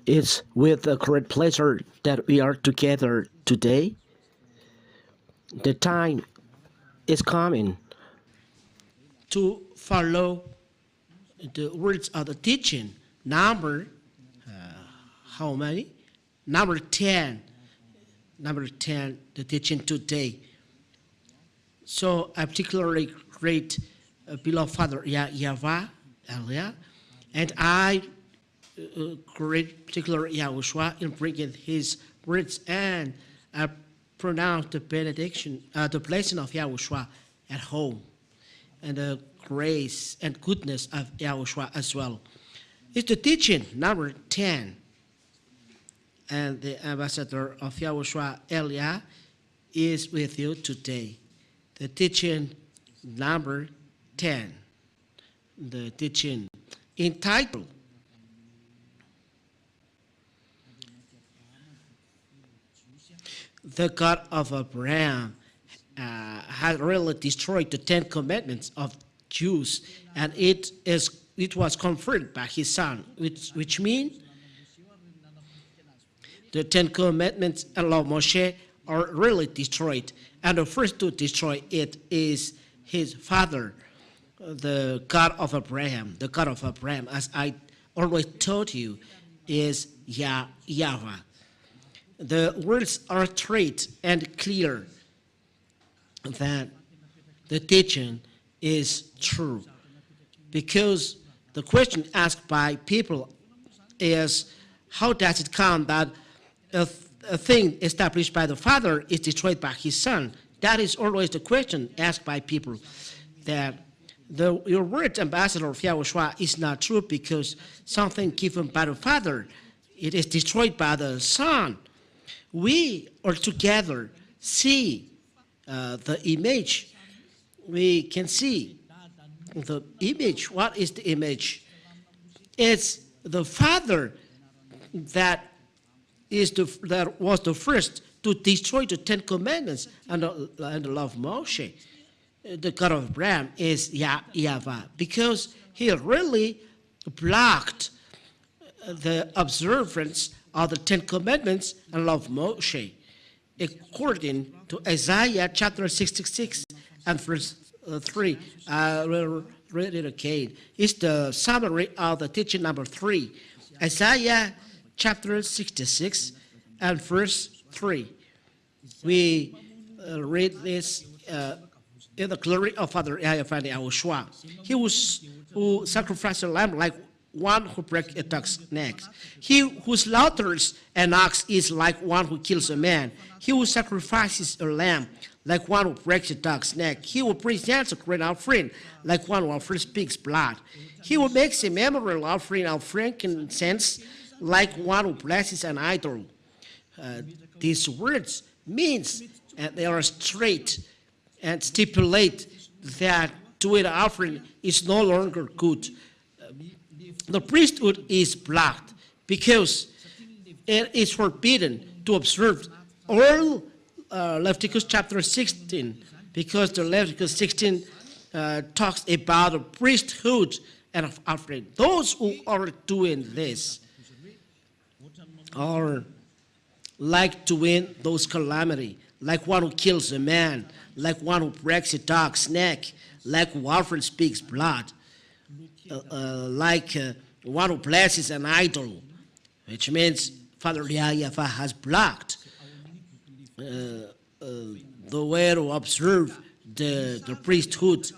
It's with a great pleasure that we are together today. The time is coming to follow the words of the teaching. Number, how many? Number 10. Number 10, the teaching today. So I particularly great beloved Father YAHVAH earlier, and I great particular YAHOSHUAH in bringing his words, and I pronounce the benediction, the blessing of YAHOSHUAH at home, and the grace and goodness of YAHOSHUAH as well. It's the teaching number 10, and the ambassador of YAHOSHUAH Elia is with you today. The teaching number 10, the teaching entitled The God of Abraham had really destroyed the 10 commandments of Jews, and it was confirmed by his son, which means the 10 commandments and law of Moshe are really destroyed. And the first to destroy it is his father, the God of Abraham. The God of Abraham, as I always told you, is YAHVAH. The words are straight and clear that the teaching is true. Because the question asked by people is, how does it come that a thing established by the Father is destroyed by his Son? That is always the question asked by people. That your word, ambassador of YAHOSHUAH, is not true because something given by the Father, it is destroyed by the Son. We are together see the image. We can see the image. What is the image? It's the Father that was the first to destroy the 10 commandments and the law of Moshe. The God of Abraham is YAHVAH, because he really blocked the observance of the 10 commandments and law of Moshe. According to Isaiah chapter 66 and verse 3, I will read it again. It's the summary of the teaching number 3. Isaiah chapter 66 and verse 3. We read this in the glory of Father YAHOSHUAH. He who sacrificed a lamb like one who breaks a dog's neck. He who slaughters an ox is like one who kills a man. He who sacrifices a lamb like one who breaks a dog's neck. He who presents a grain offering like one who offers pig's blood. He who makes a memorial offering of frankincense like one who blesses an idol. These words means, and they are straight and stipulate that doing an offering is no longer good. The priesthood is blocked because it is forbidden to observe all Leviticus chapter 16, because the Leviticus 16 talks about the priesthood and offering. Those who are doing this are like to win those calamity, like one who kills a man, like one who breaks a dog's neck, like who offers pig's blood, like one who blesses an idol, which means Father YAHVAH has blocked the way to observe the priesthood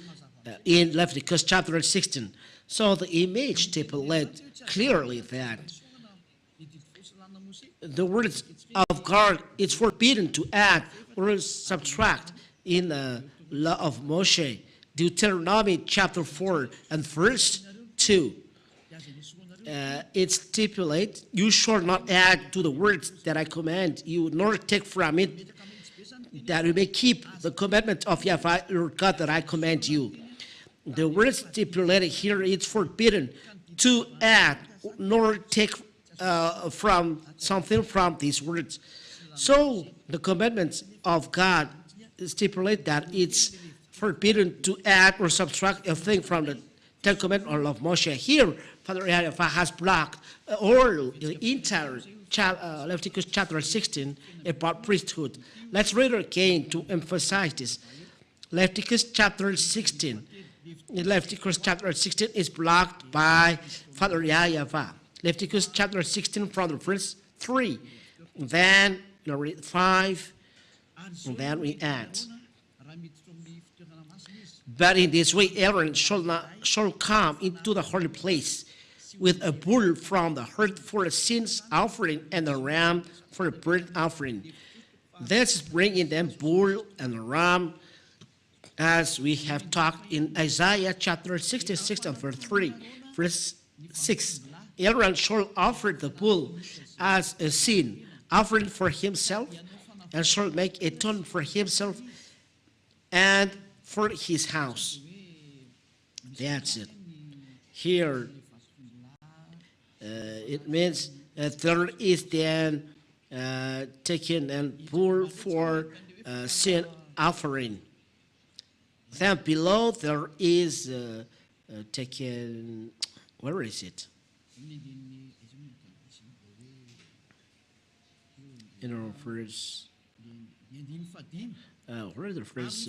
in Leviticus chapter 16. So the image stipulates clearly that the words of God, it's forbidden to add or subtract in the law of Moshe. Deuteronomy chapter 4 and verse 2. It stipulates, you shall not add to the words that I command you, nor take from it, that you may keep the commandment of YAHVAH your God that I command you. The word stipulated here, it's forbidden to add nor take from something from these words. So the commandments of God stipulate that it's forbidden to add or subtract a thing from the Ten Commandments or law of Moshe. Here, Father YAHVAH has blocked all the entire Leviticus chapter 16 about priesthood. Let's read it again to emphasize this. Leviticus chapter 16. Leviticus chapter 16 is blocked by Father YAHVAH. Leviticus chapter 16 from the verse 3. Then we read 5, and then we add. But in this way Aaron shall come into the holy place with a bull from the herd for a sins offering and a ram for a burnt offering. This bringing them bull and ram, as we have talked in Isaiah chapter 66 and verse 3, verse 6. Aaron shall offer the bull as a sin offering for himself, and shall make atonement for himself and for his house. That's it. Here, it means that there is then taken and bull for sin offering. Then below there is taken, where is it? In our verse, where is the verse?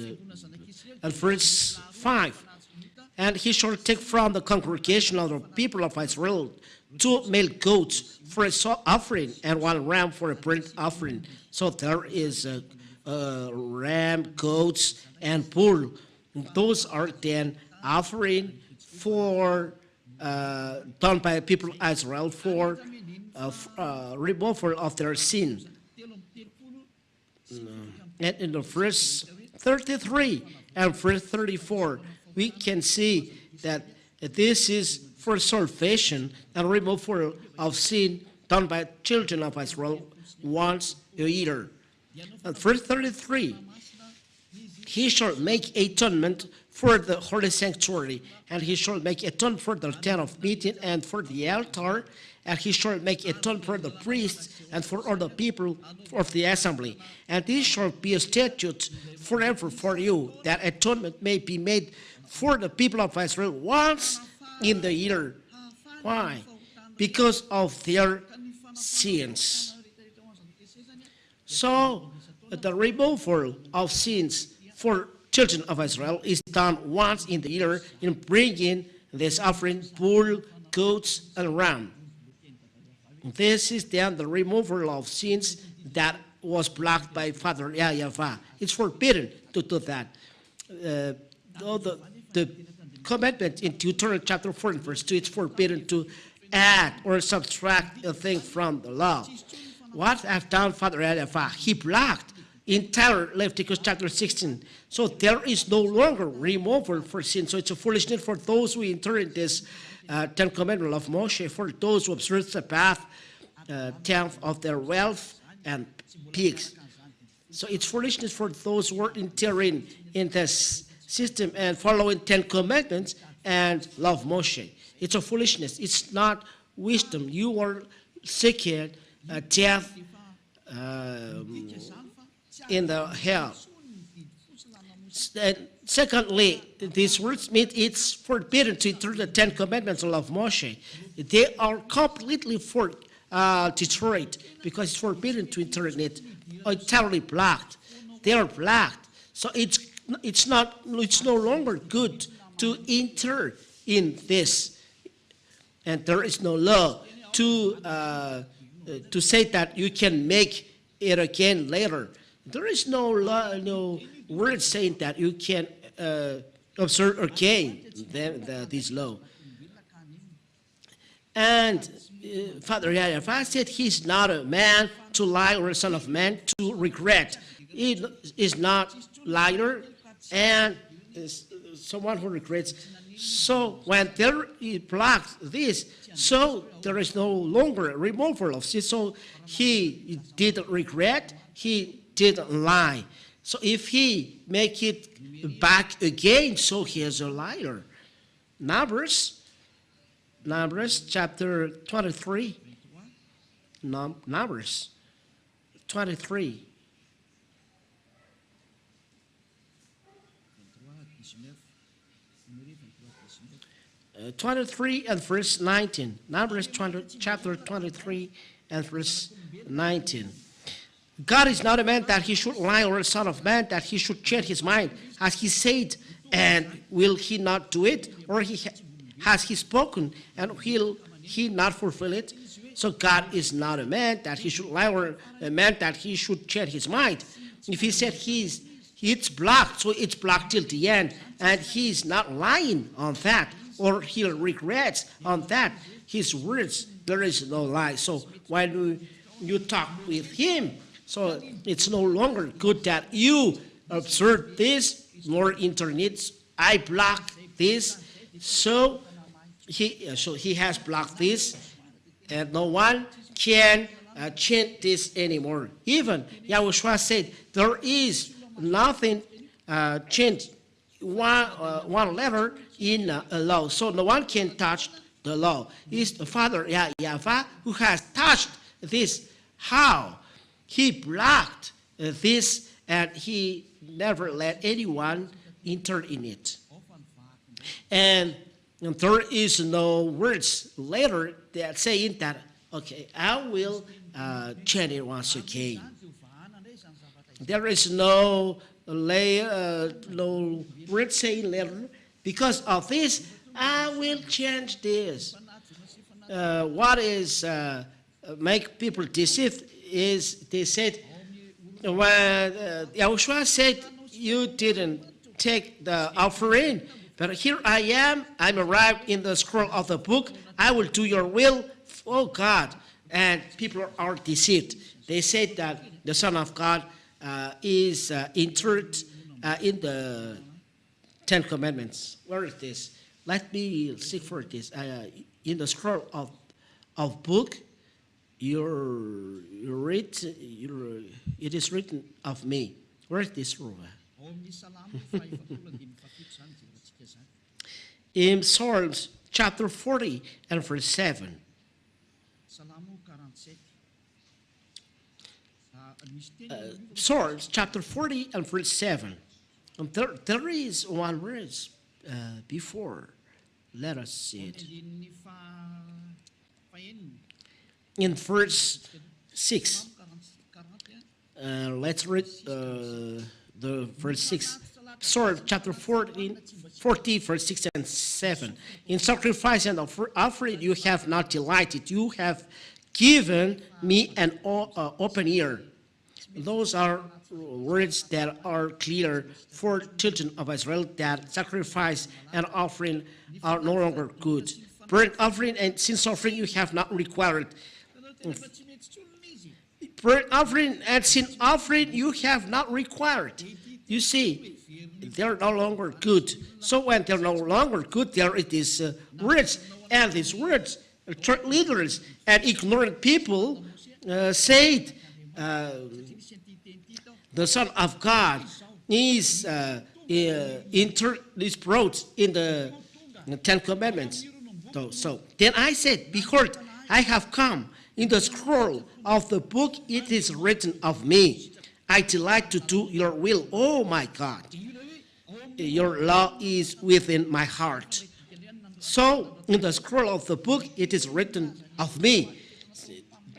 At verse 5. And he shall take from the congregation of the people of Israel 2 male goats for a offering and 1 ram for a burnt offering. So there is ram, goats, and bull. Those are then offering for done by people of Israel for removal of their sin. And in the verse 33 and verse 34, we can see that this is for salvation and removal of sin done by children of Israel once a year. And verse 33, he shall make atonement for the holy sanctuary, and he shall make atonement for the tent of meeting and for the altar, and he shall make atonement for the priests and for all the people of the assembly. And this shall be a statute forever for you, that atonement may be made for the people of Israel once in the year. Why? Because of their sins. So the removal of sins for children of Israel is done once in the year in bringing this offering, bull, goats, and ram. This is then the removal of sins that was blocked by Father YAHVAH. It's forbidden to do that. The commandment in Deuteronomy chapter 4 and verse 2, it's forbidden to add or subtract a thing from the law. What have done Father YAHVAH? He blocked entire Leviticus chapter 16. So there is no longer removal for sin. So it's a foolishness for those who enter in this 10 commandment of Moshe, for those who observe the path, tenth of their wealth and pigs. So it's foolishness for those who are entering in this system and following 10 commandments and love Moshe. It's a foolishness. It's not wisdom. You are seeking death in the hell. And secondly, these words mean it's forbidden to enter the 10 commandments of Moshe. They are completely destroyed because it's forbidden to enter in it. Entirely blocked. They are blocked. So it's no longer good to enter in this, and there is no law to say that you can make it again later. There is no law, no word saying that you can observe again this law. And Father YAHVAH said he's not a man to lie or a son of man to regret. He is not liar and is someone who regrets. So when there he blocks this, so there is no longer a removal of sin. So he didn't regret, he didn't lie. So if he make it back again, so he is a liar. Numbers chapter 23. Numbers 23. 23 and verse 19. Numbers 20, chapter 23 and verse 19. God is not a man that he should lie, or a son of man that he should change his mind. Has he said, and will he not do it? Or has he spoken, and will he not fulfill it? So God is not a man that he should lie, or a man that he should change his mind. If he said it's blocked, so it's blocked till the end, and he's not lying on that, or he regrets on that. His words, there is no lie. So when you talk with him, so it's no longer good that you observe this, nor internet. I block this, so he has blocked this, and no one can change this anymore. Even Yahushua said there is nothing changed one letter in a law, so no one can touch the law. It's the Father YAHVAH who has touched this. How? He blocked this, and he never let anyone enter in it. And there is no words later that saying that, okay, I will change it once again. There is no word saying later, because of this, I will change this. What is make people deceived is they said, when Yahushua said, you didn't take the offering, but here I am, I'm arrived in the scroll of the book, I will do your will, oh God. And people are deceived. They said that the Son of God is entered in the 10 Commandments. Where is this? Let me seek for this. In the scroll of book, it is written of me. Where is this, Rova? In Psalms chapter 40 and verse 7. Psalms chapter 40 and verse 7. And there is one verse before. Let us see it. In verse 6. Let's read the verse 6. Psalm chapter 40, verse 6 and 7. In sacrifice and offering you have not delighted. You have given me an open ear. Those are words that are clear for children of Israel, that sacrifice and offering are no longer good. Burnt offering and sin offering you have not required. Burnt offering and sin offering you have not required. You see, they're no longer good. So when they're no longer good, there it is words, and these words, church leaders and ignorant people said, the Son of God is brought in the 10 Commandments. So then I said, behold, I have come. In the scroll of the book it is written of me. I delight to do your will, oh my God. Your law is within my heart. So in the scroll of the book it is written of me.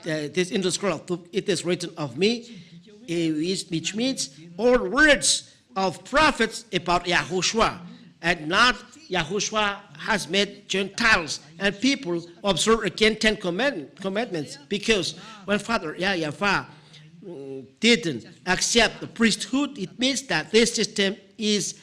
In the scroll of the book it is written of me, which means all words of prophets about YAHOSHUAH, and not YAHOSHUAH has made Gentiles and people observe again 10 commandments, because when Father YAHVAH didn't accept the priesthood, it means that this system is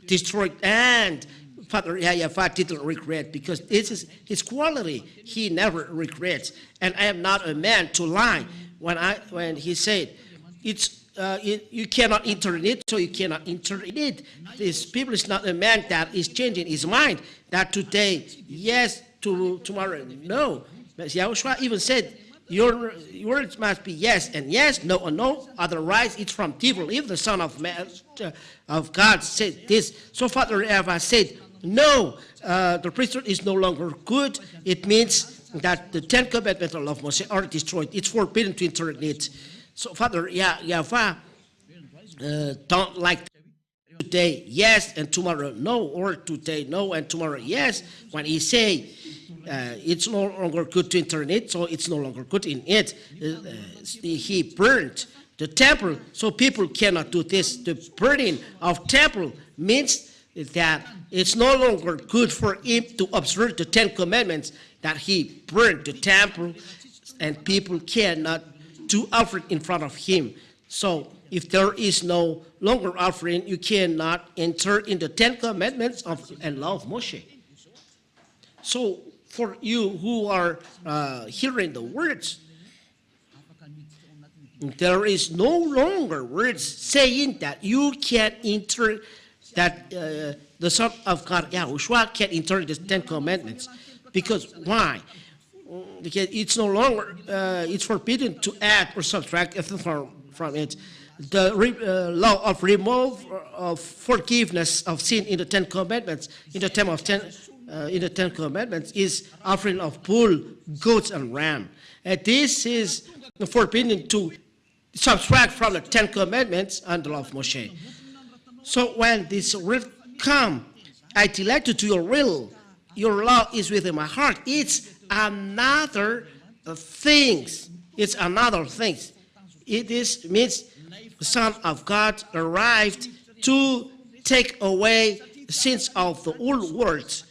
destroyed, and Father YAHVAH didn't regret, because this is his quality. He never regrets. And I am not a man to lie. When he said, you cannot enter in it, so you cannot enter in it. This people is not a man that is changing his mind, that today, yes, tomorrow, no. But Yahushua even said, your words must be yes and yes, no and no, otherwise it's from devil. If the Son of Man, of God said this, so Father YAHVAH said, no, the priesthood is no longer good. It means that the 10 commandments of Moses are destroyed. It's forbidden to enter in it. So Father YAHVAH don't like to today yes and tomorrow no, or today no and tomorrow yes. When he say it's no longer good to enter in it, so it's no longer good in it. He burned the temple, so people cannot do this. The burning of temple means that it's no longer good for him to observe the 10 commandments, that he burned the temple, and people cannot do offering in front of him. So if there is no longer offering, you cannot enter in the 10 commandments and law of Moshe. So for you who are hearing the words, there is no longer words saying that you can enter, that the Son of God, Yahushua, can enter the 10 commandments. Because why? Because it's no longer, it's forbidden to add or subtract anything from it. The law of remove of forgiveness of sin in the 10 commandments, in the 10 commandments, is offering of bull, goats, and ram. And this is forbidden to subtract from the 10 commandments and the law of Moshe. So when this word come, I delight to your will, your law is within my heart. It's another thing. It's another thing. It is means the Son of God arrived to take away sins of the old world.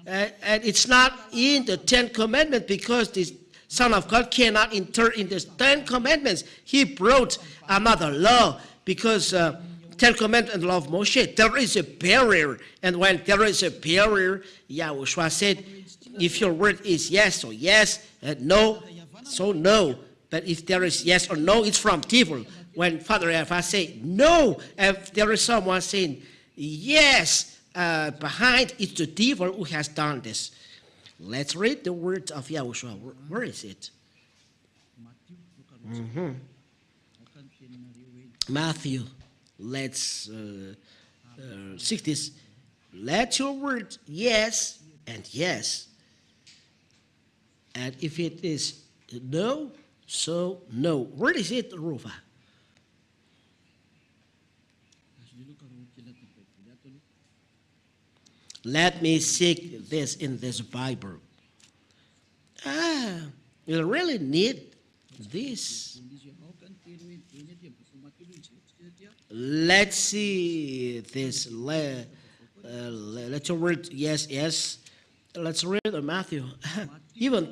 And it's not in the 10 commandments, because the Son of God cannot enter in the 10 commandments. He brought another law, because 10 commandments and the law of Moshe, there is a barrier. And when there is a barrier, YAHOSHUAH said, if your word is yes, so yes, and no, so no. But if there is yes or no, it's from devil. When Father YAHVAH say no, if there is someone saying yes, behind it's the devil who has done this. Let's read the words of YAHOSHUAH. Where is it? Matthew. Let's seek this. Let your word yes and yes. And if it is no, so no. Where is it, Rufa? Let me seek this in this Bible. You really need this. Let's see this. Let your word yes, yes. Let's read Matthew. Even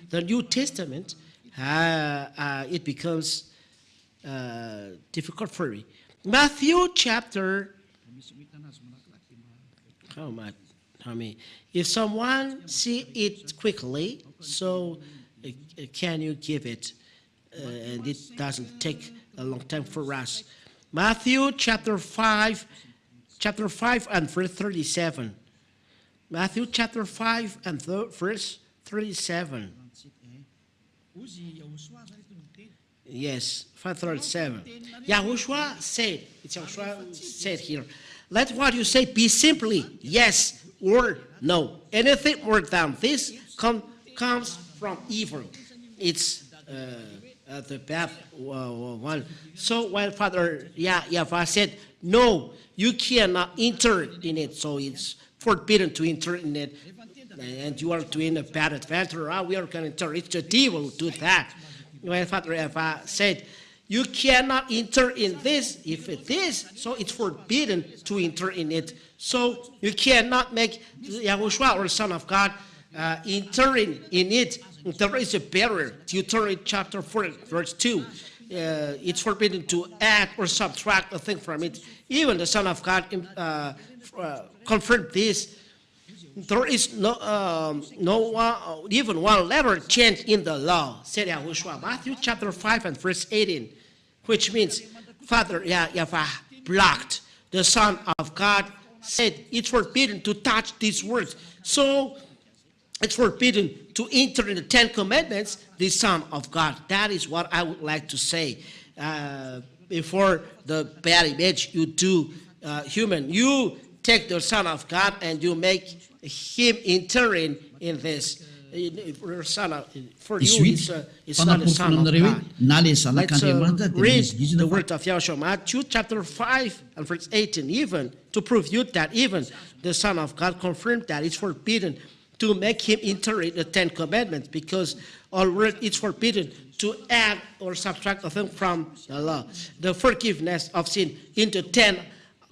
the New Testament, it becomes difficult for me. Matthew chapter. How many? If someone see it quickly, so can you give it? And it doesn't take a long time for us. Matthew chapter 5 and verse 37. Matthew chapter 5 and verse 37. Yes, 537. YAHOSHUAH said, it's YAHOSHUAH said here, let what you say be simply yes or no. Anything more than this comes from evil. It's the bad one. So when Father YAHVAH said, no, you cannot enter in it, so it's forbidden to enter in it, and you are doing a bad adventure, we are going to enter. It's the devil who do that. When Father YAHVAH said, you cannot enter in this, if it is, so it's forbidden to enter in it. So you cannot make YAHOSHUAH or Son of God entering in it. There is a barrier. Deuteronomy chapter 4, verse 2. It's forbidden to add or subtract a thing from it. Even the Son of God confirmed this. There is even one letter change in the law, said YAHOSHUAH. Matthew chapter 5 and verse 18, which means Father YAHVAH blocked. The Son of God said it's forbidden to touch these words. So it's forbidden to enter in the 10 commandments, the Son of God. That is what I would like to say. Before the bad image you do human, you take the Son of God and you make him entering in this. for you, it's not a son of God. Let's read the word of Yahushua, Matthew chapter 5 and verse 18, even to prove you that even the Son of God confirmed that it's forbidden to make him enter in the 10 commandments, because already it's forbidden to add or subtract a thing from the law. The forgiveness of sin into 10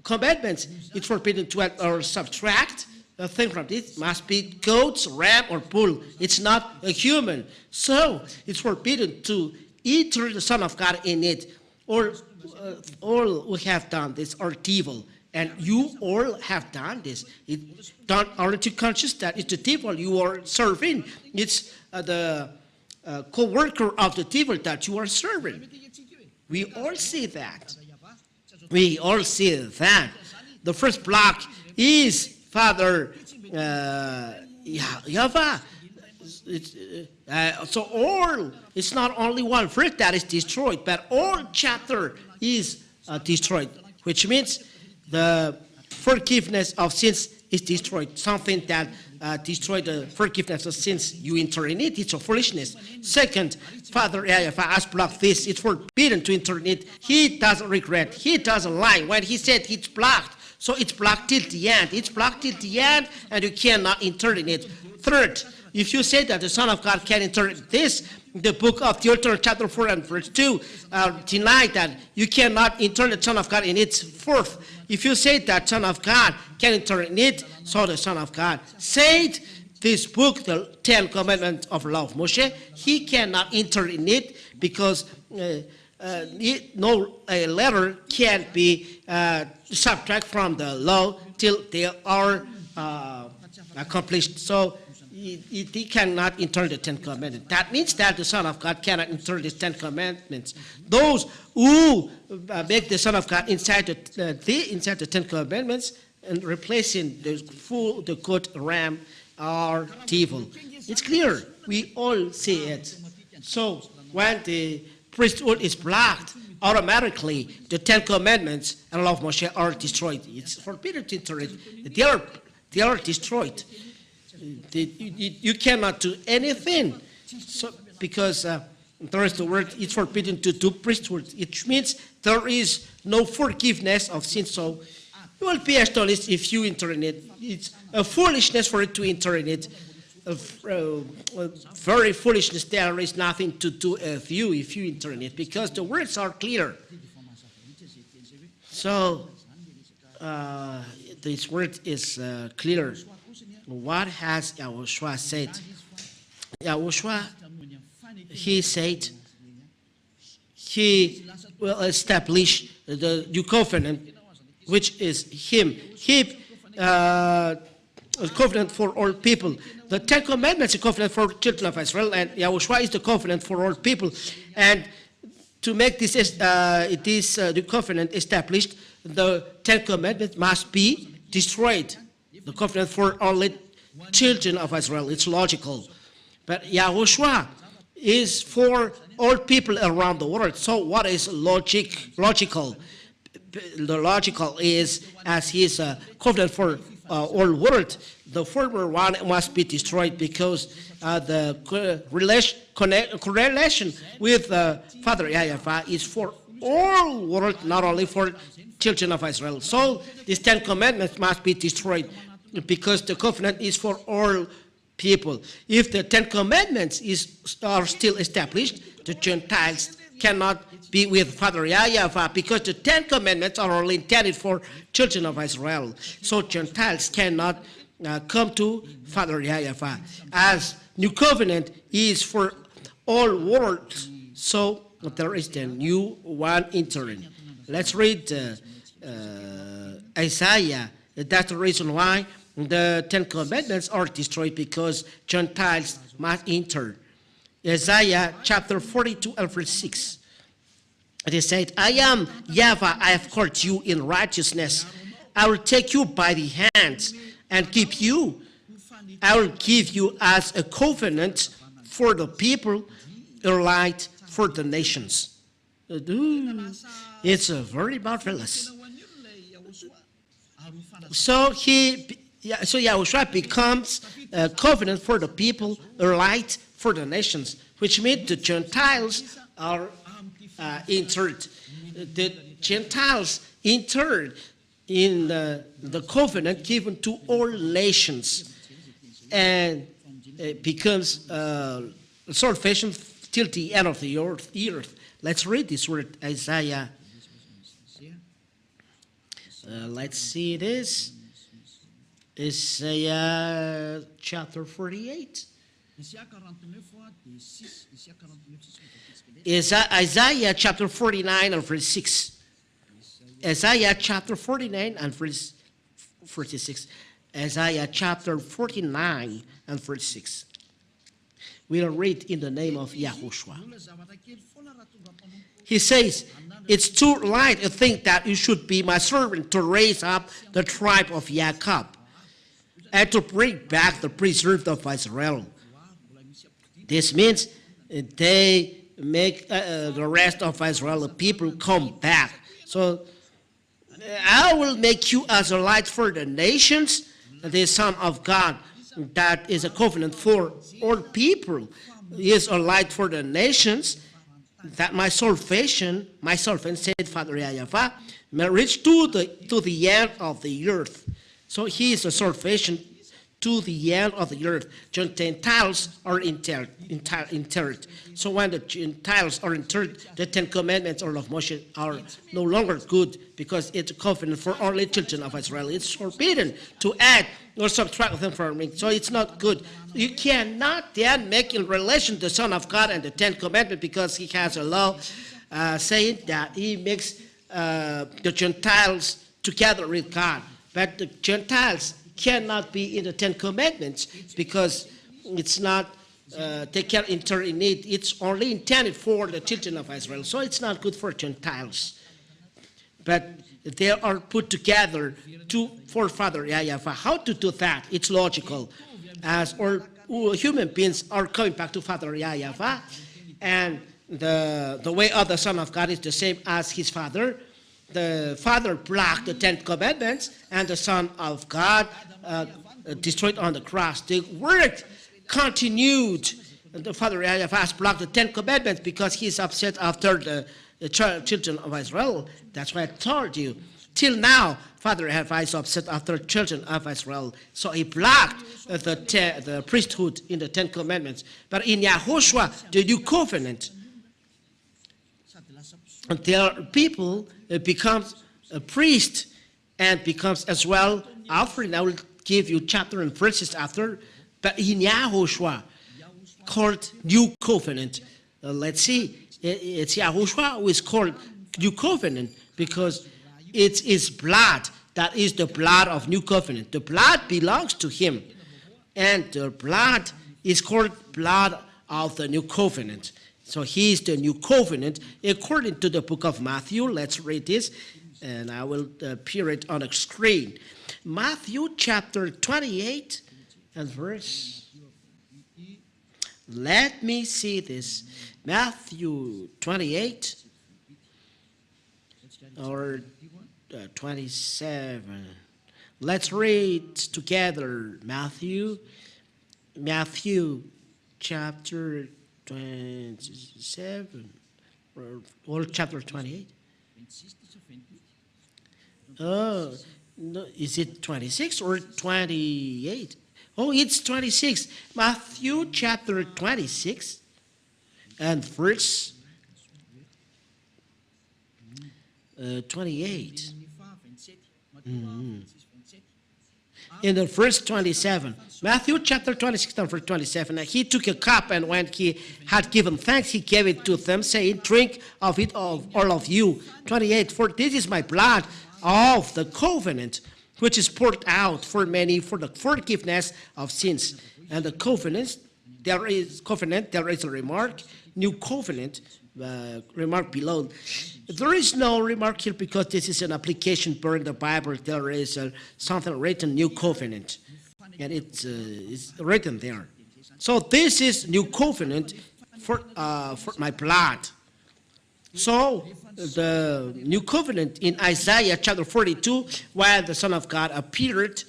commandments, it's forbidden to add or subtract. The thing from this must be goats, ram, or bull. It's not a human. So it's forbidden to enter the Son of God in it. Or all who have done this are evil. And you all have done this. Aren't you conscious that it's the devil you are serving? It's the co-worker of the devil that you are serving. We all see that. We all see that. The first block is Father YAHVAH. So all, it's not only one verse that is destroyed, but all chapter is destroyed, which means the forgiveness of sins is destroyed. Something that destroyed the forgiveness of sins, you enter in it, it's a foolishness. Second, Father YAHVAH has blocked this. It's forbidden to enter in it. He doesn't regret. He doesn't lie. When he said it's blocked, so it's blocked till the end. It's blocked till the end, and you cannot enter in it. Third, if you say that the Son of God can enter in this, the book of Deuteronomy chapter 4 and verse 2 deny that you cannot enter the Son of God in it. Fourth, if you say that Son of God can enter in it, so the Son of God said this book, the 10 commandments of law of Moshe, he cannot enter in it because no letter can be subtract from the law till they are accomplished. So he cannot enter the 10 commandments. That means that the Son of God cannot enter the 10 commandments. Those who make the Son of God inside the 10 commandments and replacing the goat, ram, are evil. It's clear. We all see it. So when the priesthood is blocked, automatically the 10 commandments and law of Moshe are destroyed. It's forbidden to enter it. They are destroyed. You cannot do anything. So because there is the word, it's forbidden to do priesthood. It means there is no forgiveness of sin. So you will be astonished if you enter in it. It's a foolishness for it to enter in it. Very foolishness. There is nothing to do if you enter in it, because the words are clear. So this word is clear. What has YAHOSHUAH said? YAHOSHUAH, he said he will establish the new covenant, which is him. A covenant for all people. The 10 commandments is a covenant for children of Israel, and YAHOSHUAH is the covenant for all people. And to make this the covenant established, the 10 commandments must be destroyed. The covenant for only children of Israel. It's logical. But YAHOSHUAH is for all people around the world. So what is logical? The logical is, as he is a covenant for all world, the former one must be destroyed, because the correlation with Father YAHVAH is for all world, not only for children of Israel. So these 10 commandments must be destroyed, because the covenant is for all people. If the 10 commandments are still established, the Gentiles cannot be with Father YAHVAH, because the 10 commandments are only intended for children of Israel. So Gentiles cannot come to Father YAHVAH. As new covenant is for all worlds, so there is the new one entering. Let's read Isaiah. That's the reason why the 10 commandments are destroyed, because Gentiles must enter. Isaiah chapter 42 and verse 6. It is said, I am YAHVAH, I have called you in righteousness. I will take you by the hands and keep you. I will give you as a covenant for the people, a light for the nations. It's very marvelous. So he So Yahushua becomes a covenant for the people, a light for the nations, which means the Gentiles are entered. The Gentiles entered in the covenant given to all nations, and it becomes salvation till the end of the earth. Let's read this word, Isaiah. Let's see this. Isaiah chapter 48. Isaiah chapter 49 and verse 6. Isaiah chapter 49 and verse 46. Isaiah chapter 49 and verse 6. We'll read in the name of Yahushua. He says, it's too light a thing that you should be my servant to raise up the tribe of Jacob and to bring back the preserved of Israel. This means they make the rest of Israel, the people, come back. So I will make you as a light for the nations, the Son of God. That is a covenant for all people. He is a light for the nations, that my salvation, said Father YAHVAH, may reach to the end of the earth. So he is a salvation to the end of the earth. Gentiles are interred. So when the Gentiles are interred, the 10 Commandments or of Moshe are no longer good, because it's a covenant for only children of Israel. It's forbidden to add or subtract them from it. So it's not good. You cannot then make in relation the Son of God and the 10 Commandments, because he has a law saying that he makes the Gentiles together with God. But the Gentiles cannot be in the 10 Commandments, because it's not, they can't enter in it. It's only intended for the children of Israel. So it's not good for Gentiles. But they are put together for Father YAHVAH. How to do that? It's logical. As all human beings are coming back to Father YAHVAH, and the way of the Son of God is the same as his Father. The Father blocked the 10 Commandments, and the Son of God destroyed on the cross. The work continued. And the Father YAHVAH blocked the 10 Commandments because he's upset after the children of Israel. That's why I told you. Till now, Father YAHVAH is upset after children of Israel. So he blocked the priesthood in the 10 Commandments. But in Yahushua, the new covenant, their people becomes a priest and becomes as well offering. I will give you chapter and verses after. But in Yahushua, called new covenant. Let's see. It's Yahushua who is called new covenant because it's his blood that is the blood of new covenant. The blood belongs to him, and the blood is called blood of the new covenant. So he is the new covenant according to the book of Matthew. Let's read this, and I will appear it on the screen. Matthew chapter 28 and verse. Let me see this. Matthew 28 or 27. Let's read together Matthew chapter 27 or chapter 28. Oh, no, is it 26 or 28? Oh, it's 26. Matthew chapter 26 and verse 28. In the verse 27, Matthew chapter 26 and verse 27, he took a cup, and when he had given thanks, he gave it to them, saying, drink of it, all of you. 28, for this is my blood of the covenant, which is poured out for many for the forgiveness of sins. And the covenant, there is a remark, new covenant, remark below. There is no remark here because this is an application per the Bible. There is something written, new covenant, and it's written there. So this is new covenant for my blood. So the new covenant in Isaiah chapter 42, while the Son of God appeared,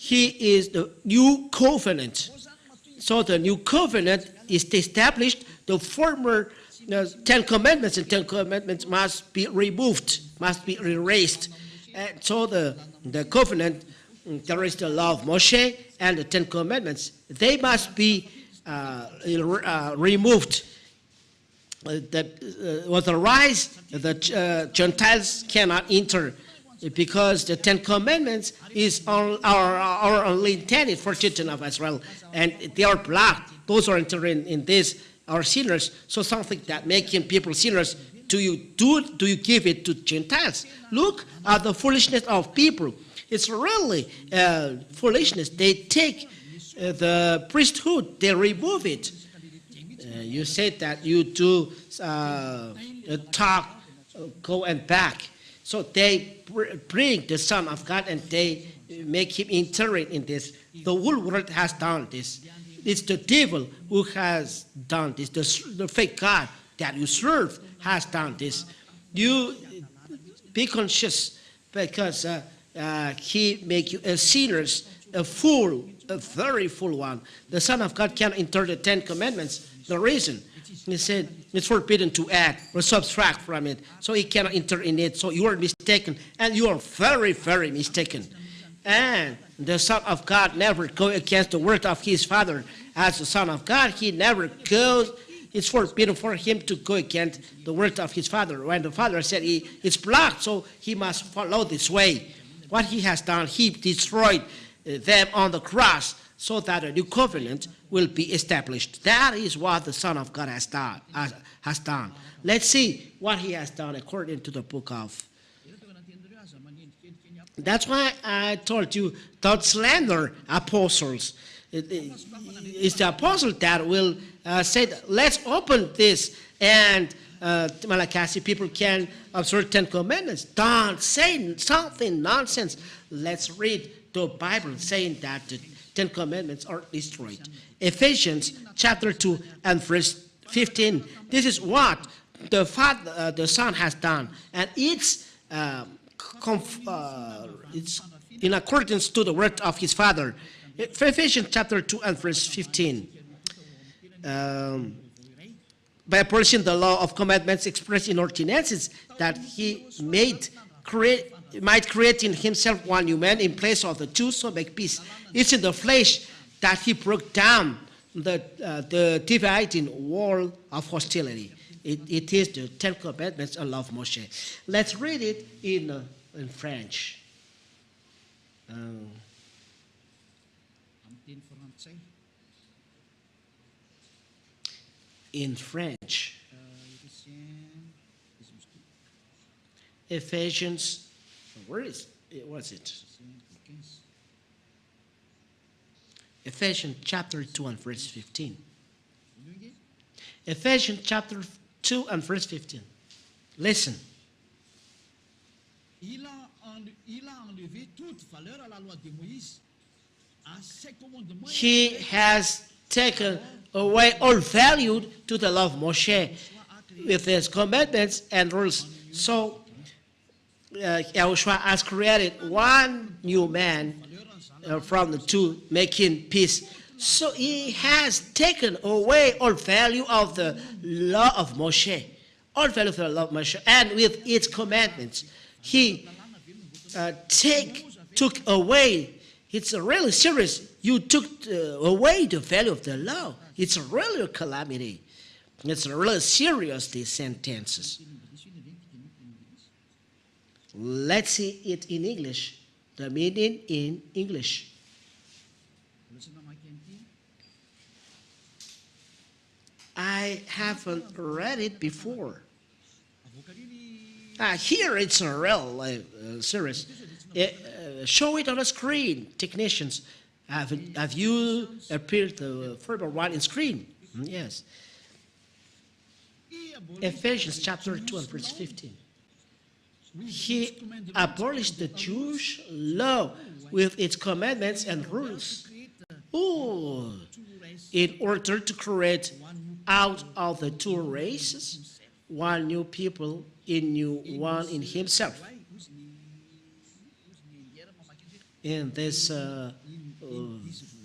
He is the new covenant. So the new covenant is established. The former 10 commandments and 10 commandments must be removed, must be erased. And so the covenant, there is the law of Moshe and the 10 commandments. They must be removed. Otherwise, the Gentiles cannot enter, because the 10 commandments are only intended for children of Israel, and they are blocked. Those who are entering in this are sinners. So something that making people sinners, do you give it to Gentiles? Look at the foolishness of people. It's really foolishness. They take the priesthood, they remove it. You said that you do talk, go and back. So they bring the Son of God and they make him entering in this. The whole world has done this. It's the devil who has done this. The fake God that you serve has done this. You be conscious, because he make you a sinners, a fool, a very fool one. The Son of God can enter the 10 commandments. The reason, he said, it's forbidden to add or subtract from it. So he cannot enter in it. So you are mistaken, and you are very, very mistaken. And the Son of God never goes against the word of his Father. As the Son of God, he never goes. It's forbidden for him to go against the word of his Father. When the Father said it's blocked, so he must follow this way. What he has done, he destroyed them on the cross, so that a new covenant will be established. That is what the Son of God has done. Let's see what he has done according to the book of. That's why I told you, don't slander apostles. It's the apostle that will say, let's open this, and Malachi people can observe 10 commandments. Don't say something nonsense. Let's read the Bible saying that the 10 commandments are destroyed. Ephesians chapter 2 and verse 15. This is what the Son has done, and it's in accordance to the word of his Father. Ephesians chapter 2 and verse 15. By abolishing the law of commandments expressed in ordinances, that he might create in himself one new man in place of the two, so make peace. It's in the flesh that he broke down the dividing wall of hostility. It is the 10 commandments and law of Moshe. Let's read it in French. In French. Ephesians, where is it? Was it? Ephesians chapter 2 and verse 15. Ephesians chapter 2 and verse 15. Listen. Il a enlevé toute valeur à la loi de Moïse, à ses commandements. He has taken away all value to the law of Moshe with his commandments and rules. So YAHOSHUAH has created one new man from the two, making peace. So he has taken away all value of the law of Moshe, all value of the law of Moshe, and with its commandments. He took away. It's really serious. You took away the value of the law. It's really a calamity. It's really serious, these sentences. Let's see it in English. The meaning in English. I haven't read it before. Here it's a real serious. Show it on the screen, technicians. Have you appeared the further one in screen? Yes. Ephesians chapter 2 and verse 15. He abolished the Jewish law with its commandments and rules. Oh, in order to create out of the two races one new people, in new one in himself. in this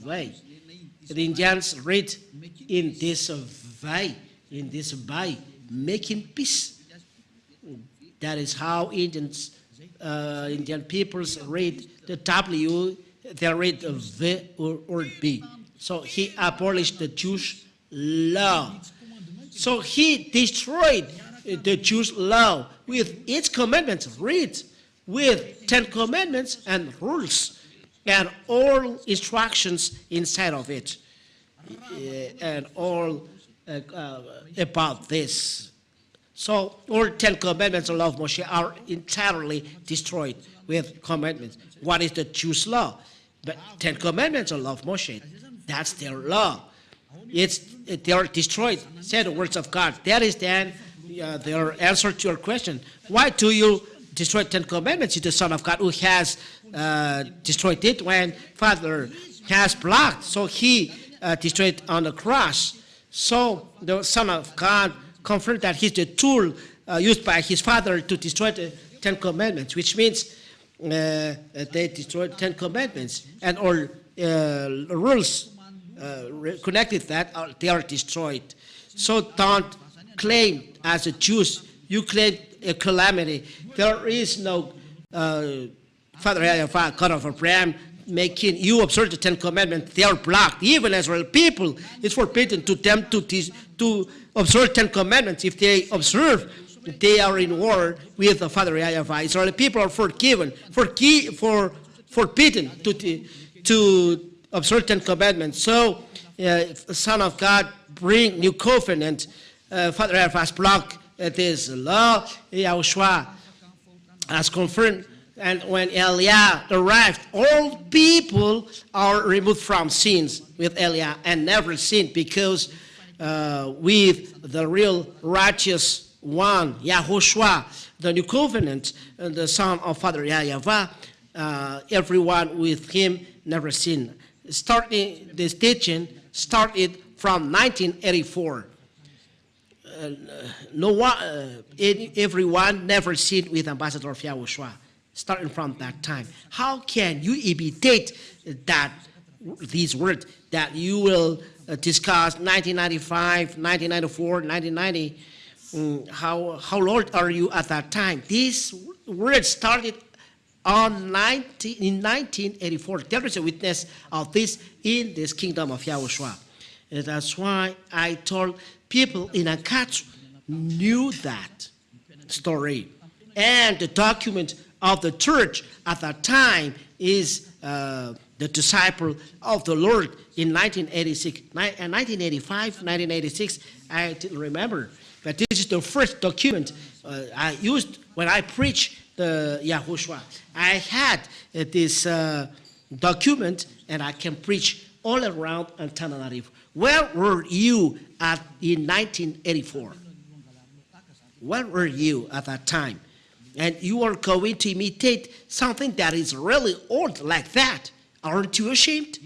way. The Indians read in this way, making peace. That is how Indian peoples read the W, they read the V or B. So he abolished the Jewish law. So he destroyed the Jewish law with its commandments, read with 10 commandments and rules and all instructions inside of it, and all about this. So all 10 commandments of the law of Moshe are entirely destroyed with commandments. What is the Jewish law? But 10 commandments of the law of Moshe, that's their law. They are destroyed, say the words of God. That is then their answer to your question. Why do you destroy 10 commandments? It's the Son of God who has destroyed it when Father has blocked. So he destroyed on the cross. So the Son of God confirmed that he's the tool used by his Father to destroy the 10 commandments, which means they destroyed 10 commandments and all rules connected that they are destroyed. So don't claim as a Jews, you claim a calamity. There is no Father YAHVAH, God of Abraham, making you observe the 10 commandments. They are blocked. Even Israel people, it's forbidden to them to observe 10 commandments. If they observe, they are in war with the Father YAHVAH. Israeli people are forbidden to observe 10 commandments. So, Son of God, bring new covenant. Father YAHVAH's block this law. YAHOSHUAH has confirmed. And when Eliah arrived, all people are removed from sins with Eliah and never sinned, because with the real righteous one, YAHOSHUAH, the new covenant, the son of Father YAHVAH, everyone with him never sinned. Starting this teaching started from 1984. Everyone never sinned with Ambassador of YAHOSHUAH. Starting from that time, how can you imitate these words that you will discuss 1995, 1994, 1990? How old are you at that time? These words started in 1984. There is a witness of this in this kingdom of YAHOSHUAH. And that's why I told people in Akatsu knew that story. And the document of the church at that time is the disciple of the Lord in 1986, 1985, 1986, I didn't remember. But this is the first document I used when I preached the YAHOSHUAH. I had this document, and I can preach all around Antananarivo. Where were you in 1984? Where were you at that time? And you are going to imitate something that is really old like that. Aren't you ashamed?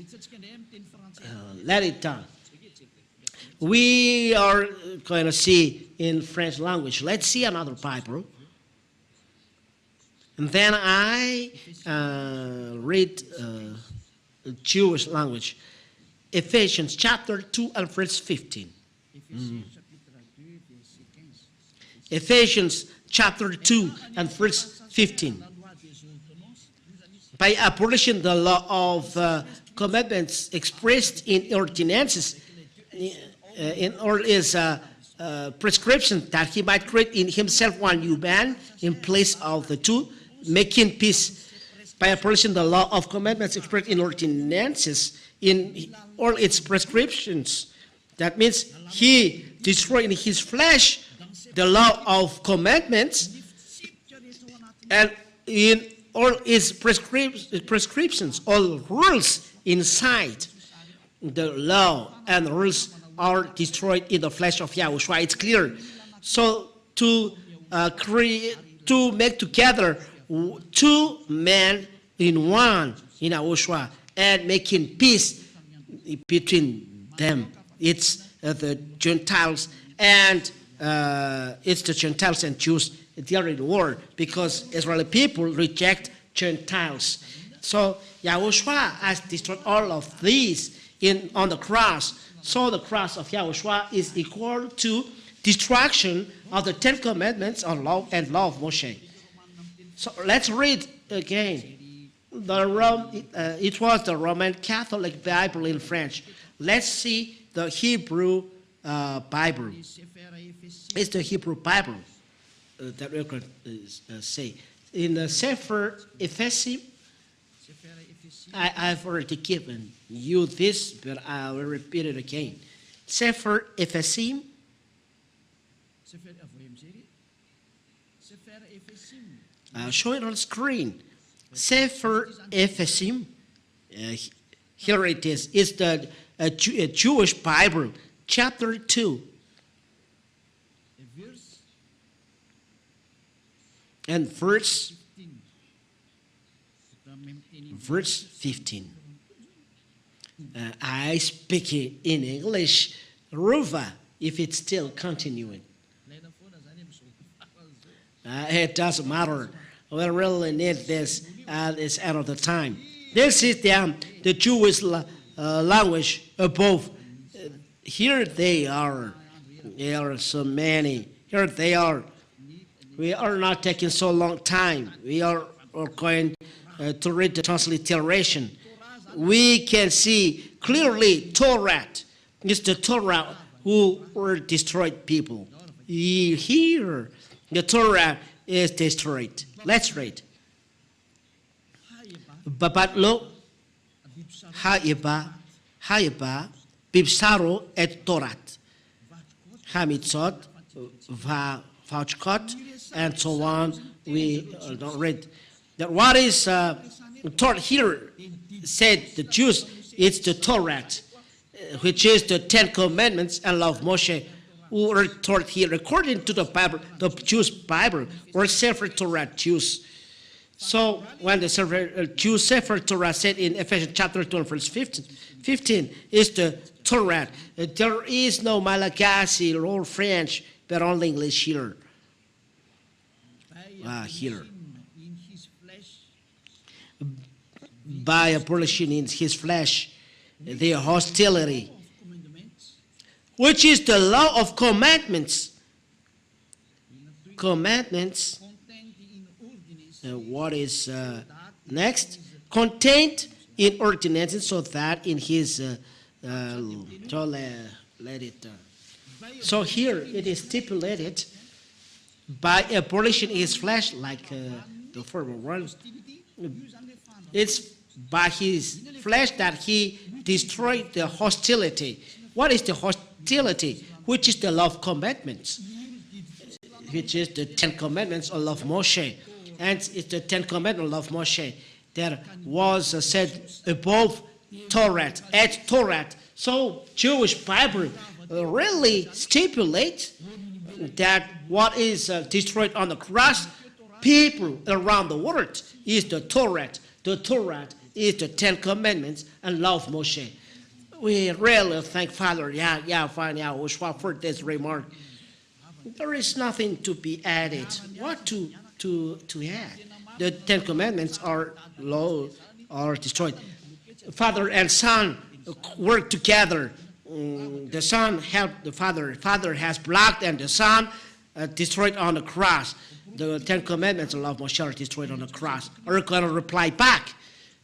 Let it down. We are going to see in French language. Let's see another Bible. And then I read Jewish language. Ephesians chapter 2 and verse 15. Ephesians chapter 2 and verse 15. By abolishing the law of commandments expressed in ordinances, in all his prescription, that he might create in himself one new man in place of the two, making peace. By abolishing the law of commandments expressed in ordinances, in all its prescriptions. That means he destroyed in his flesh the law of commandments, and in all its prescriptions, all rules inside the law and rules are destroyed in the flesh of YAHOSHUAH. It's clear. So to make together two men in one in YAHOSHUAH and making peace between them. It's the Gentiles and Jews. They are in war because Israeli people reject Gentiles. So Yahushua has destroyed all of these on the cross. So the cross of Yahushua is equal to destruction of the 10 Commandments and law of Moshe. So let's read again. It was the Roman Catholic Bible in French. Let's see the Hebrew Bible. It's the Hebrew Bible that we could say. In the Sefer Ephesim, I've already given you this, but I will repeat it again. Sefer Ephesim. I'll show it on screen. Sefer Ephesim. Here it is. It's the Jewish Bible, chapter 2. And verse 15. I speak it in English, Ruva, if it's still continuing. It doesn't matter. We really need this at this end of the time. This is the Jewish language above. Here they are. There are so many. Here they are. We are not taking so long time. We are going to read the transliteration. We can see clearly Torah. It's the Torah who were destroyed people. Here, the Torah is destroyed. Let's read. Babatlo haiba bibsaro et torat hamitzot vachkot and so on. We don't read that. What is taught here? Said the Jews, it's the Torah, which is the 10 Commandments and law of Moshe, who are taught here according to the Bible, the Jewish Bible, or Sefer Torah Jews. So when the Jews Sefer Torah said in Ephesians chapter 2 verse 15 is the Torah. There is no Malagasy or French, but only English here. Here. By abolishing in his flesh the hostility, which is the law of commandments. Commandments. What is next? Contained in ordinances, so that in his so here it is stipulated by abolishing his flesh, like the former one. It's by his flesh that he destroyed the hostility. What is the hostility? Which is the law of commandments, which is the 10 Commandments of law of Moshe. And it's the 10 Commandments of Moshe that was said above Torah, at Torah. So Jewish Bible really stipulates that what is destroyed on the cross, people around the world, is the Torah. The Torah is the 10 Commandments and law of Moshe. We really thank Father YAHVAH for this remark. There is nothing to be added. What to add? The 10 Commandments are destroyed. Father and Son work together. The Son helped the Father. Father has blocked, and the Son destroyed on the cross. The 10 Commandments of Moshe are destroyed on the cross. Are going to reply back.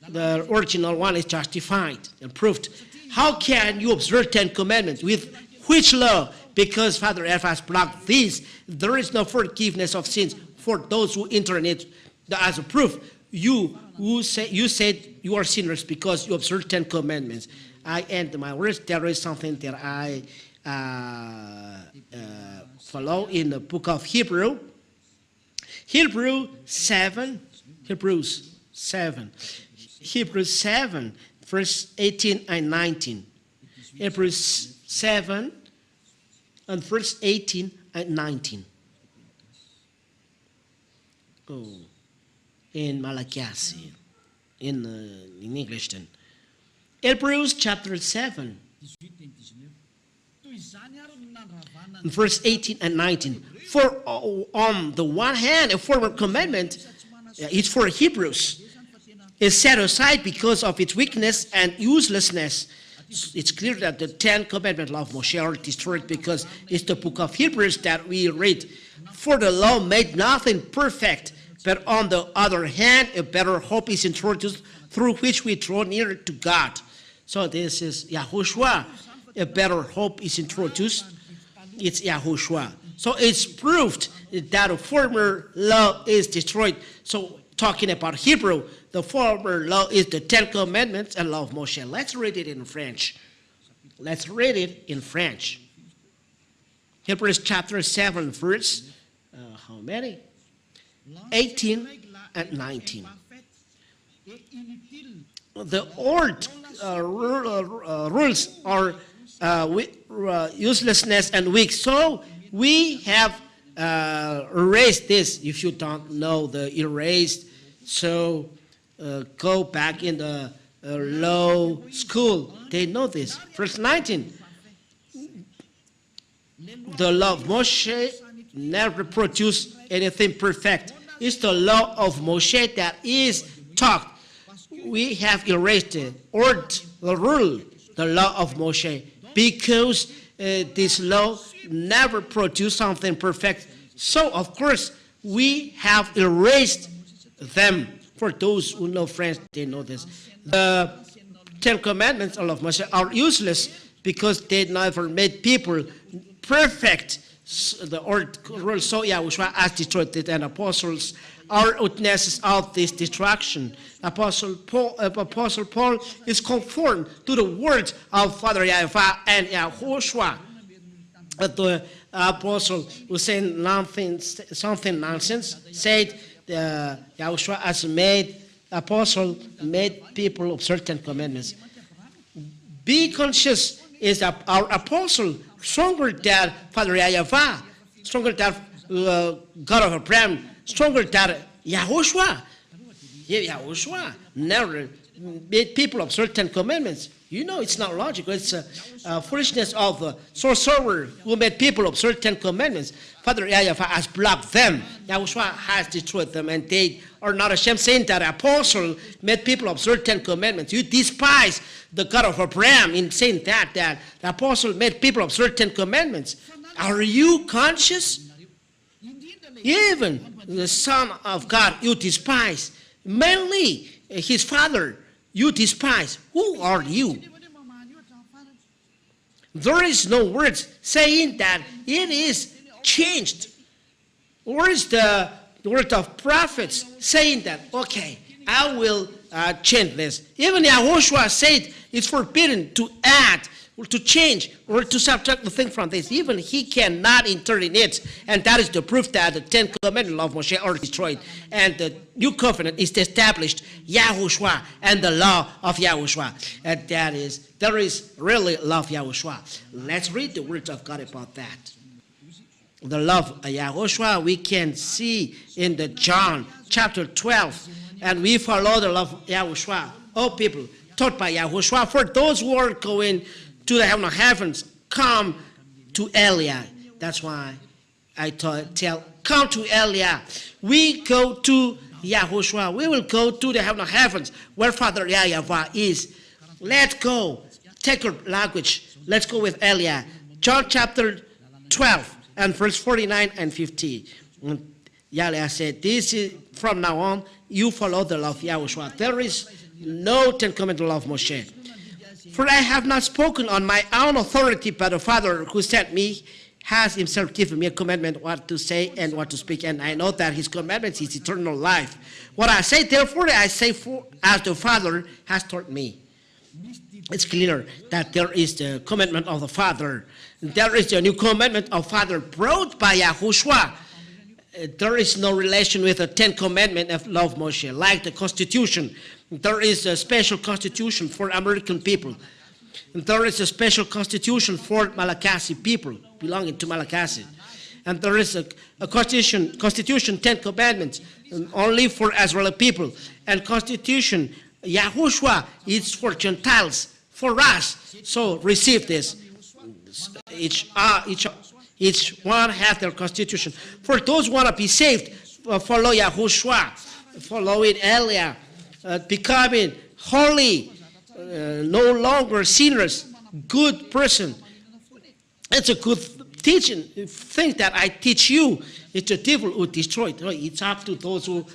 The original one is justified and proved. How can you observe 10 Commandments? With which law? Because Father has blocked these. There is no forgiveness of sins for those who enter in it. As a proof, you said you are sinners because you observe 10 Commandments. I end my words. There is something that I follow in the book of Hebrews 7, verse 18 and 19. Hebrews 7 and verse 18 and 19. Oh, in Malagasy, in English then. Hebrews chapter 7, verse 18 and 19. For on the one hand, a former commandment is for Hebrews, is set aside because of its weakness and uselessness. It's clear that the 10 commandments of Moshe are destroyed because it's the book of Hebrews that we read. For the law made nothing perfect, but on the other hand, a better hope is introduced through which we draw nearer to God. So this is YAHOSHUAH. A better hope is introduced. It's YAHOSHUAH. So it's proved that the former law is destroyed. So talking about Hebrew, the former law is the 10 commandments and law of Moshe. Let's read it in French. Let's read it in French. Hebrews chapter 7, verse, how many? 18 and 19. The old rules are uselessness and weak. So we have erased this. If you don't know the erased, so go back in the law school. They know this. Verse 19. The law of Moshe never produced anything perfect. It's the law of Moshe that is taught. We have erased the rule, the law of Moshe, because this law never produced something perfect. So, of course, we have erased them. For those who know French, they know this. The 10 commandments of Moshe are useless because they never made people perfect. The old rule, so YAHOSHUAH has destroyed it, and apostles are witnesses of this destruction. Apostle Paul is conformed to the words of Father YAHVAH and YAHOSHUAH. The apostle who said something nonsense said YAHOSHUAH has made people of certain commandments. Be conscious is that our apostle stronger than Father YAHVAH, stronger than God of Abraham, stronger than YAHOSHUAH. YAHOSHUAH never made people of certain commandments. You know, it's not logical. It's foolishness of a sorcerer who made people of certain commandments. Father YAHVAH has blocked them. YAHOSHUAH has destroyed them, and they are not ashamed saying that apostle made people of certain commandments. You despise the God of Abraham in saying that the apostle made people of certain commandments. Are you conscious? Even the Son of God you despise. Mainly his Father you despise. Who are you? There is no words saying that it is changed. Where is the word of prophets saying that, okay, I will change this? Even YAHOSHUAH said it's forbidden to add or to change or to subtract the thing from this. Even he cannot enter in it. And that is the proof that the 10 commandments of Moshe are destroyed. And the new covenant is established, YAHOSHUAH and the law of YAHOSHUAH. And there is really law of YAHOSHUAH. Let's read the words of God about that. The love of YAHOSHUAH we can see in the John chapter 12. And we follow the love of YAHOSHUAH. Oh, people, taught by YAHOSHUAH. For those who are going to the heaven of heavens, come to Elia. That's why I tell, come to Elia. We go to YAHOSHUAH. We will go to the heaven of heavens where Father YAHVAH is. Let's go. Take your language. Let's go with Elia. John chapter 12 and verse 49 and 50. Elia said, this is from now on, you follow the law of YAHOSHUAH. There is no 10 commandments of Moshe. For I have not spoken on my own authority, but the Father who sent me has himself given me a commandment what to say and what to speak. And I know that his commandment is eternal life. What I say, therefore, I say as the Father has taught me. It's clear that there is the commandment of the Father. There is the new commandment of Father brought by YAHOSHUAH. There is no relation with the 10 commandments of law of Moshe, like the Constitution. There is a special constitution for American people. And there is a special constitution for Malagasy people belonging to Malagasy. And there is a constitution 10 commandments only for Israeli people. And constitution YAHOSHUAH is for Gentiles, for us. So receive this. Each one has their constitution. For those who want to be saved, follow YAHOSHUAH, follow it Elia. becoming holy, no longer sinners, good person. It's a good teaching thing that I teach you. It's the devil who destroyed. It's up to those who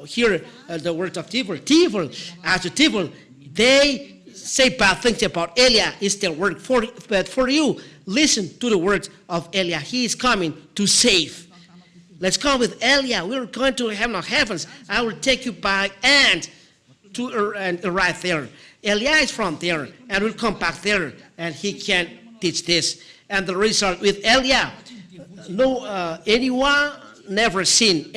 hear the words of devil. Devil, as a devil, they say bad things about Eliah. It's their word. But for you, listen to the words of Eliah. He is coming to save. Let's come with Eliah. We're going to heavens. I will take you by hand to and right there. Eliah is from there, and will come back there, and he can teach this. And the result with Eliah, anyone never sinned,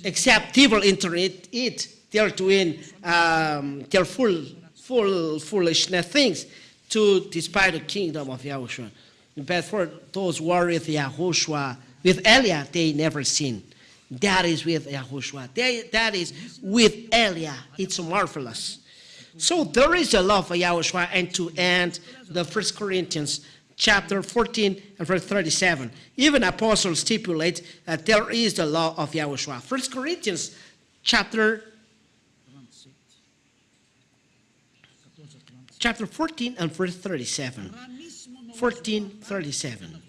except devil enter it. They're doing their foolishness things to despite the kingdom of Yahushua. But for those who are with Yahushua, with Eliah, they never sin. That is with Yahushua. That is with Eliah. It's marvelous. So there is a love for Yahushua, and to end the 1 Corinthians chapter 14 and verse 37. Even apostles stipulate that there is the law of Yahushua. 1 Corinthians chapter 14 and verse 37. 14:37.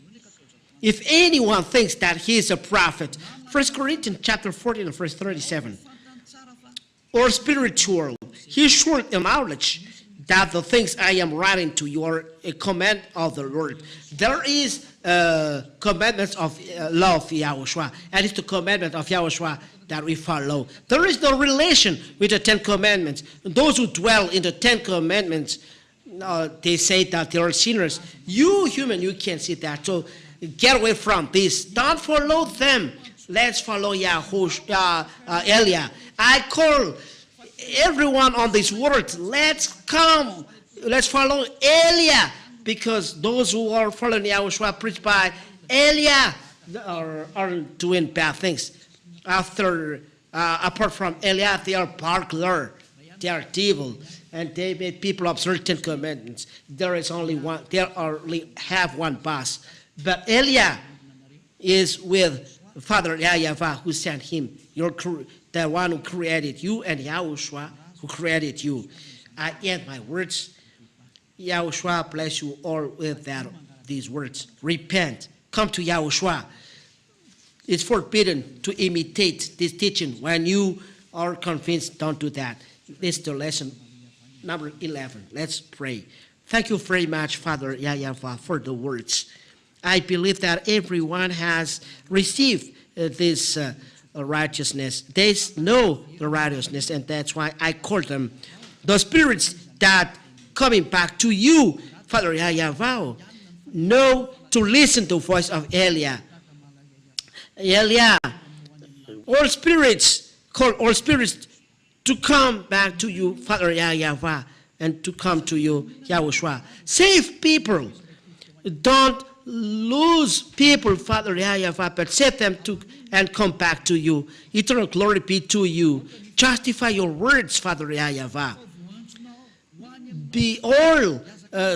If anyone thinks that he is a prophet, 1 Corinthians chapter 14 and verse 37, or spiritual, he should acknowledge that the things I am writing to you are a command of the Lord. There is commandments of law of Yahushua, and it's the commandment of Yahushua that we follow. There is no relation with the 10 commandments. Those who dwell in the 10 commandments, they say that they are sinners. You human, you can't see that. So get away from this. Don't follow them. Let's follow Yahushua, Eliah. I call everyone on this world, let's come. Let's follow Eliah, because those who are following Yahushua preached by Eliah are doing bad things. Apart from Eliah, they are burglar, they are evil, and they made people observe 10 commandments. There is only one. They only have one boss. But Eliah is with Father YAHVAH, who sent him. The one who created you, and Yahushua who created you. I end my words. Yahushua bless you all with these words. Repent. Come to Yahushua. It's forbidden to imitate this teaching. When you are convinced, don't do that. This is the lesson number 11. Let's pray. Thank you very much, Father YAHVAH, for the words. I believe that everyone has received this righteousness. They know the righteousness, and that's why I call them the spirits that coming back to you, Father YAHVAH. Know to listen to the voice of Eliah. Eliah, all spirits, call all spirits to come back to you, Father YAHVAH, and to come to you, Yahushua. Save people. Don't lose people, Father YAHVAH, but save them and come back to you. Eternal glory be to you. Justify your words, Father YAHVAH. Be all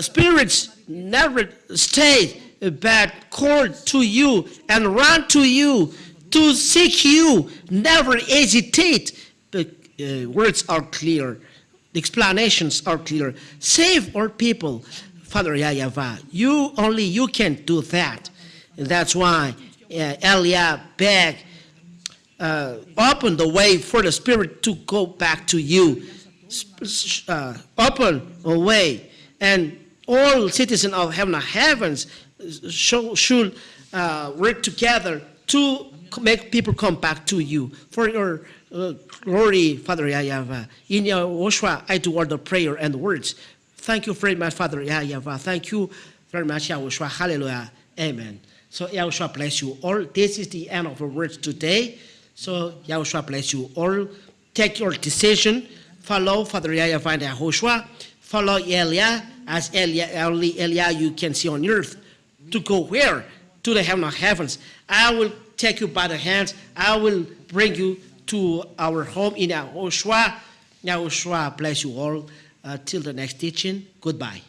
spirits never stay, but call to you and run to you to seek you. Never hesitate. The words are clear. The explanations are clear. Save our people, Father YAHVAH. Only you can do that. And that's why Eliah begged, open the way for the Spirit to go back to you. Open a way. And all citizens of heavens should work together to make people come back to you. For your glory, Father YAHVAH. In YAHOSHUAH, I do all the prayer and the words. Thank you very much, Father YAHVAH. Thank you very much, YAHOSHUAH. Hallelujah. Amen. So YAHOSHUAH bless you all. This is the end of our words today. So YAHOSHUAH bless you all. Take your decision. Follow Father YAHVAH and YAHOSHUAH. Follow Eliah, as only Eliah you can see on earth. To go where? To the heaven of heavens. I will take you by the hands. I will bring you to our home in YAHOSHUAH. YAHOSHUAH bless you all. Till the next teaching, goodbye.